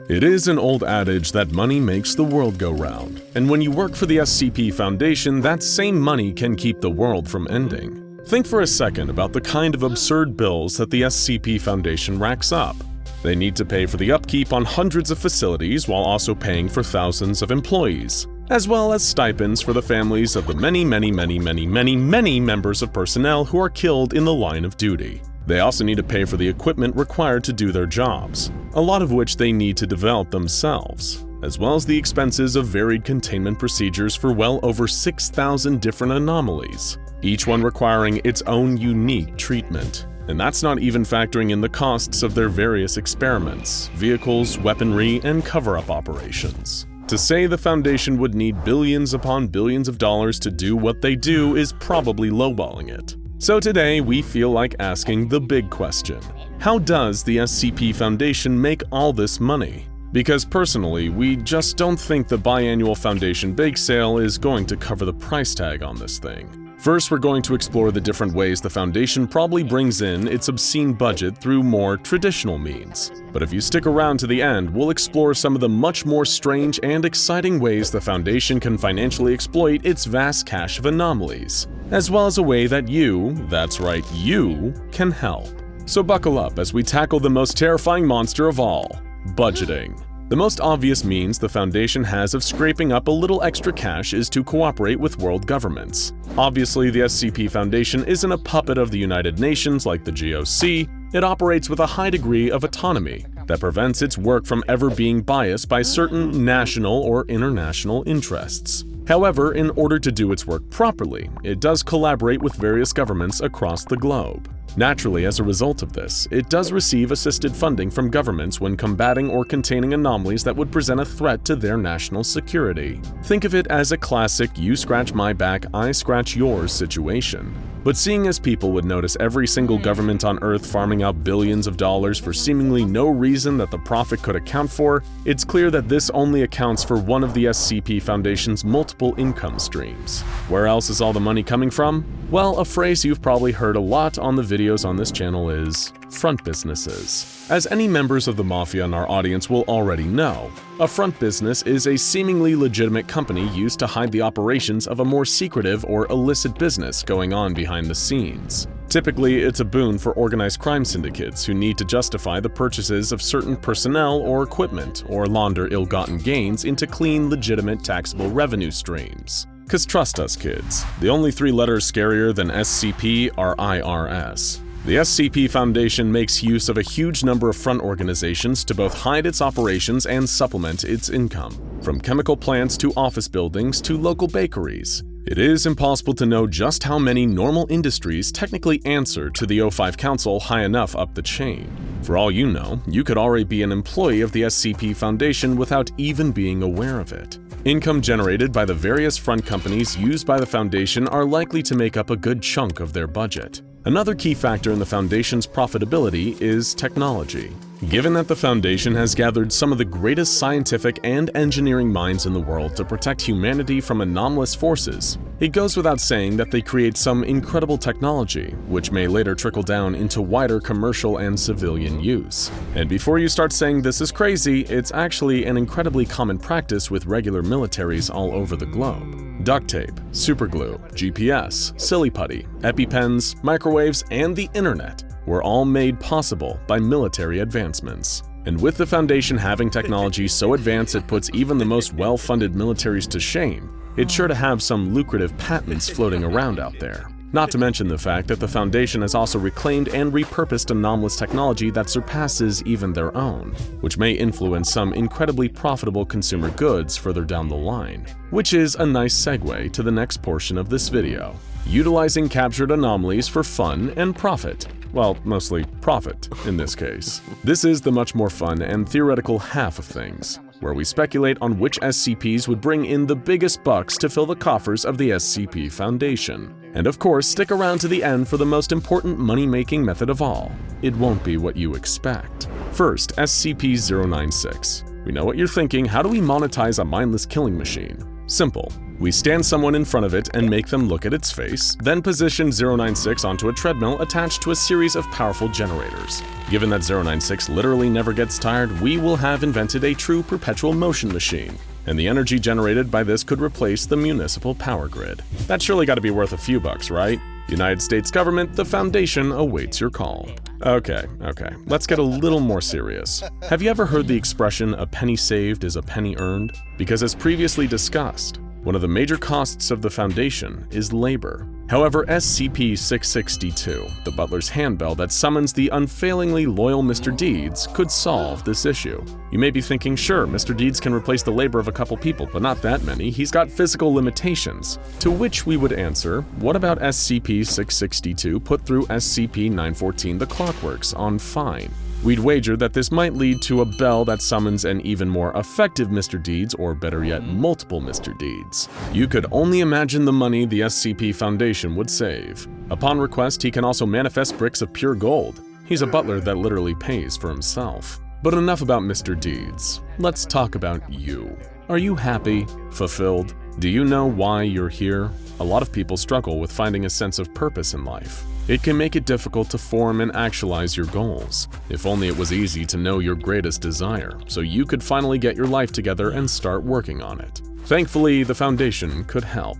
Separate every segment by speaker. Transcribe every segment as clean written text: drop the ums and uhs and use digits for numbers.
Speaker 1: It is an old adage that money makes the world go round, and when you work for the SCP Foundation, that same money can keep the world from ending. Think for a second about the kind of absurd bills that the SCP Foundation racks up. They need to pay for the upkeep on hundreds of facilities while also paying for thousands of employees, as well as stipends for the families of the many members of personnel who are killed in the line of duty. They also need to pay for the equipment required to do their jobs, a lot of which they need to develop themselves, as well as the expenses of varied containment procedures for well over 6,000 different anomalies, each one requiring its own unique treatment. And that's not even factoring in the costs of their various experiments, vehicles, weaponry, and cover-up operations. To say the Foundation would need billions upon billions of dollars to do what they do is probably lowballing it. So today, we feel like asking the big question: how does the SCP Foundation make all this money? Because personally, we just don't think the biannual Foundation bake sale is going to cover the price tag on this thing. First, we're going to explore the different ways the Foundation probably brings in its obscene budget through more traditional means. But if you stick around to the end, we'll explore some of the much more strange and exciting ways the Foundation can financially exploit its vast cache of anomalies, as well as a way that you, that's right, you, can help. So buckle up as we tackle the most terrifying monster of all: budgeting. The most obvious means the Foundation has of scraping up a little extra cash is to cooperate with world governments. Obviously, the SCP Foundation isn't a puppet of the United Nations like the GOC. It operates with a high degree of autonomy that prevents its work from ever being biased by certain national or international interests. However, in order to do its work properly, it does collaborate with various governments across the globe. Naturally, as a result of this, it does receive assisted funding from governments when combating or containing anomalies that would present a threat to their national security. Think of it as a classic you scratch my back, I scratch yours situation. But seeing as people would notice every single government on Earth farming out billions of dollars for seemingly no reason that the profit could account for, it's clear that this only accounts for one of the SCP Foundation's multiple income streams. Where else is all the money coming from? Well, a phrase you've probably heard a lot on the videos on this channel is front businesses. As any members of the Mafia in our audience will already know, a front business is a seemingly legitimate company used to hide the operations of a more secretive or illicit business going on behind the scenes. Typically, it's a boon for organized crime syndicates who need to justify the purchases of certain personnel or equipment or launder ill-gotten gains into clean, legitimate taxable revenue streams. 'Cause trust us, kids, the only three letters scarier than SCP are IRS. The SCP Foundation makes use of a huge number of front organizations to both hide its operations and supplement its income, from chemical plants to office buildings to local bakeries. It is impossible to know just how many normal industries technically answer to the O5 Council high enough up the chain. For all you know, you could already be an employee of the SCP Foundation without even being aware of it. Income generated by the various front companies used by the Foundation are likely to make up a good chunk of their budget. Another key factor in the Foundation's profitability is technology. Given that the Foundation has gathered some of the greatest scientific and engineering minds in the world to protect humanity from anomalous forces, it goes without saying that they create some incredible technology, which may later trickle down into wider commercial and civilian use. And before you start saying this is crazy, it's actually an incredibly common practice with regular militaries all over the globe. Duct tape, superglue, GPS, silly putty, EpiPens, microwaves, and the internet were all made possible by military advancements. And with the Foundation having technology so advanced it puts even the most well-funded militaries to shame, it's sure to have some lucrative patents floating around out there. Not to mention the fact that the Foundation has also reclaimed and repurposed anomalous technology that surpasses even their own, which may influence some incredibly profitable consumer goods further down the line. Which is a nice segue to the next portion of this video: utilizing captured anomalies for fun and profit. Well, mostly profit in this case. This is the much more fun and theoretical half of things, where we speculate on which SCPs would bring in the biggest bucks to fill the coffers of the SCP Foundation. And of course, stick around to the end for the most important money-making method of all. It won't be what you expect. First, SCP-096. We know what you're thinking: how do we monetize a mindless killing machine? Simple. We stand someone in front of it and make them look at its face, then position 096 onto a treadmill attached to a series of powerful generators. Given that 096 literally never gets tired, we will have invented a true perpetual motion machine, and the energy generated by this could replace the municipal power grid. That's surely got to be worth a few bucks, right? United States government, the Foundation awaits your call. Okay, let's get a little more serious. Have you ever heard the expression, "a penny saved is a penny earned"? Because as previously discussed, one of the major costs of the Foundation is labor. However, SCP-662, the butler's handbell that summons the unfailingly loyal Mr. Deeds, could solve this issue. You may be thinking, sure, Mr. Deeds can replace the labor of a couple people, but not that many. He's got physical limitations. To which we would answer, what about SCP-662 put through SCP-914 the Clockworks on fine? We'd wager that this might lead to a bell that summons an even more effective Mr. Deeds, or better yet, multiple Mr. Deeds. You could only imagine the money the SCP Foundation would save. Upon request, he can also manifest bricks of pure gold. He's a butler that literally pays for himself. But enough about Mr. Deeds. Let's talk about you. Are you happy? Fulfilled? Do you know why you're here? A lot of people struggle with finding a sense of purpose in life. It can make it difficult to form and actualize your goals. If only it was easy to know your greatest desire, so you could finally get your life together and start working on it. Thankfully, the Foundation could help.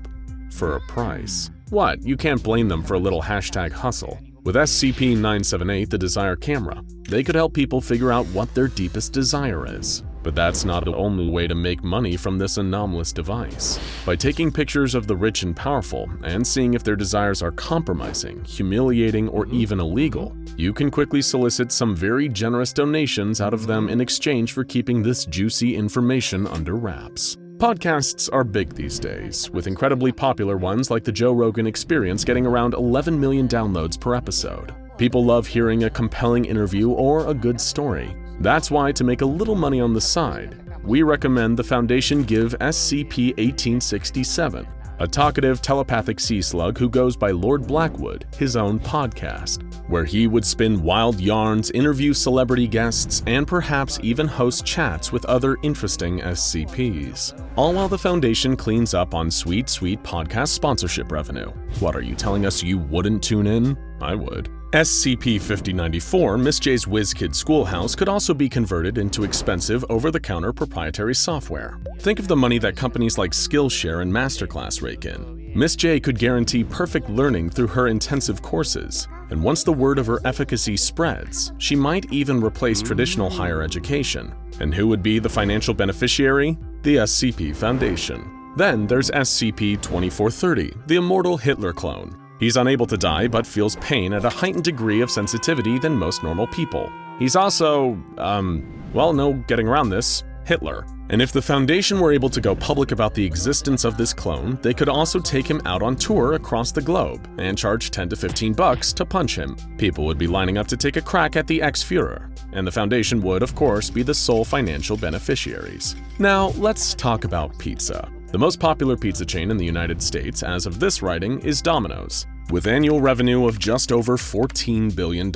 Speaker 1: For a price. What? You can't blame them for a little #hustle. With SCP-978, the Desire Camera, they could help people figure out what their deepest desire is. But that's not the only way to make money from this anomalous device. By taking pictures of the rich and powerful and seeing if their desires are compromising, humiliating, or even illegal, you can quickly solicit some very generous donations out of them in exchange for keeping this juicy information under wraps. Podcasts are big these days, with incredibly popular ones like the Joe Rogan Experience getting around 11 million downloads per episode. People love hearing a compelling interview or a good story. That's why, to make a little money on the side, we recommend the Foundation give SCP-1867, a talkative telepathic sea slug who goes by Lord Blackwood, his own podcast, where he would spin wild yarns, interview celebrity guests, and perhaps even host chats with other interesting SCPs. All while the Foundation cleans up on sweet podcast sponsorship revenue. What, are you telling us you wouldn't tune in? I would. SCP-5094, Miss J's WizKid Schoolhouse, could also be converted into expensive, over-the-counter proprietary software. Think of the money that companies like Skillshare and Masterclass rake in. Miss J could guarantee perfect learning through her intensive courses, and once the word of her efficacy spreads, she might even replace traditional higher education. And who would be the financial beneficiary? The SCP Foundation. Then there's SCP-2430, the immortal Hitler clone. He's unable to die, but feels pain at a heightened degree of sensitivity than most normal people. He's also, well, no getting around this, Hitler. And if the Foundation were able to go public about the existence of this clone, they could also take him out on tour across the globe and charge 10 to 15 bucks to punch him. People would be lining up to take a crack at the ex-Führer, and the Foundation would, of course, be the sole financial beneficiaries. Now, let's talk about pizza. The most popular pizza chain in the United States, as of this writing, is Domino's, with annual revenue of just over $14 billion.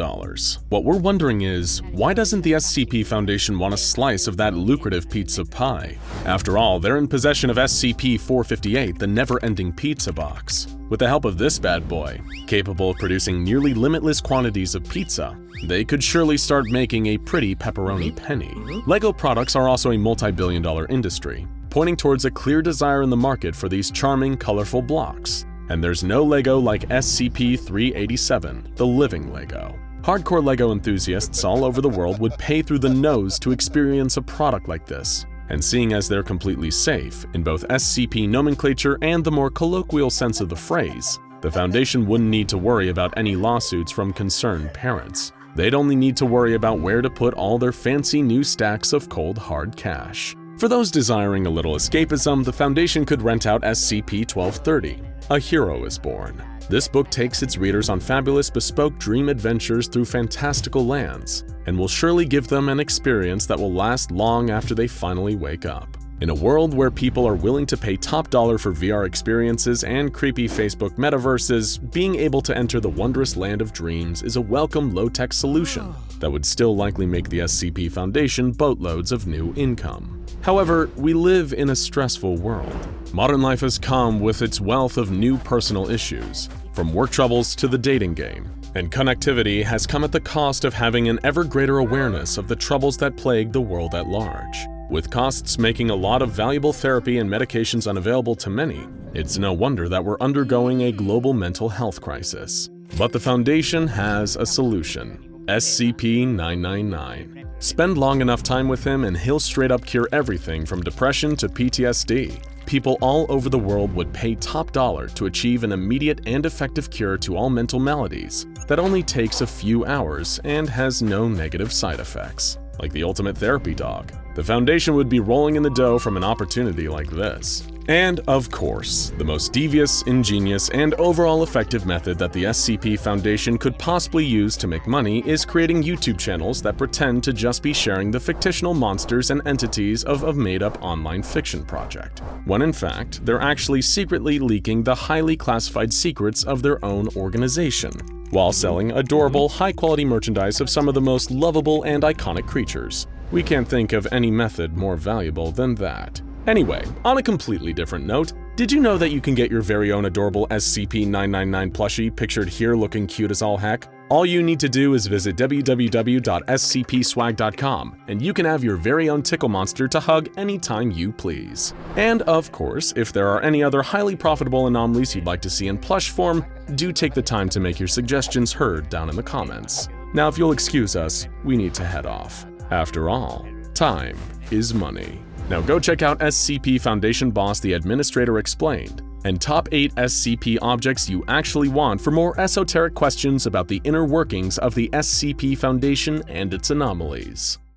Speaker 1: What we're wondering is, why doesn't the SCP Foundation want a slice of that lucrative pizza pie? After all, they're in possession of SCP-458, the never-ending pizza box. With the help of this bad boy, capable of producing nearly limitless quantities of pizza, they could surely start making a pretty pepperoni penny. Lego products are also a multi-billion-dollar industry, pointing towards a clear desire in the market for these charming, colorful blocks. And there's no Lego like SCP-387, the living Lego. Hardcore Lego enthusiasts all over the world would pay through the nose to experience a product like this. And seeing as they're completely safe, in both SCP nomenclature and the more colloquial sense of the phrase, the Foundation wouldn't need to worry about any lawsuits from concerned parents. They'd only need to worry about where to put all their fancy new stacks of cold hard cash. For those desiring a little escapism, the Foundation could rent out SCP-1230, A Hero is Born. This book takes its readers on fabulous bespoke dream adventures through fantastical lands, and will surely give them an experience that will last long after they finally wake up. In a world where people are willing to pay top dollar for VR experiences and creepy Facebook metaverses, being able to enter the wondrous land of dreams is a welcome low-tech solution that would still likely make the SCP Foundation boatloads of new income. However, we live in a stressful world. modern life has come with its wealth of new personal issues, from work troubles to the dating game. And connectivity has come at the cost of having an ever greater awareness of the troubles that plague the world at large. With costs making a lot of valuable therapy and medications unavailable to many, it's no wonder that we're undergoing a global mental health crisis. But the Foundation has a solution: SCP-999. Spend long enough time with him and he'll straight up cure everything from depression to PTSD. People all over the world would pay top dollar to achieve an immediate and effective cure to all mental maladies that only takes a few hours and has no negative side effects. Like the ultimate therapy dog, the Foundation would be rolling in the dough from an opportunity like this. And, of course, the most devious, ingenious, and overall effective method that the SCP Foundation could possibly use to make money is creating YouTube channels that pretend to just be sharing the fictional monsters and entities of a made-up online fiction project, when in fact, they're actually secretly leaking the highly classified secrets of their own organization, while selling adorable, high-quality merchandise of some of the most lovable and iconic creatures. We can't think of any method more valuable than that. Anyway, on a completely different note, did you know that you can get your very own adorable SCP-999 plushie pictured here looking cute as all heck? All you need to do is visit www.scpswag.com and you can have your very own Tickle monster to hug anytime you please. And of course, if there are any other highly profitable anomalies you'd like to see in plush form, do take the time to make your suggestions heard down in the comments. Now if you'll excuse us, we need to head off. After all, time is money. Now go check out SCP Foundation Boss the Administrator Explained and Top 8 SCP Objects You Actually Want for more esoteric questions about the inner workings of the SCP Foundation and its anomalies.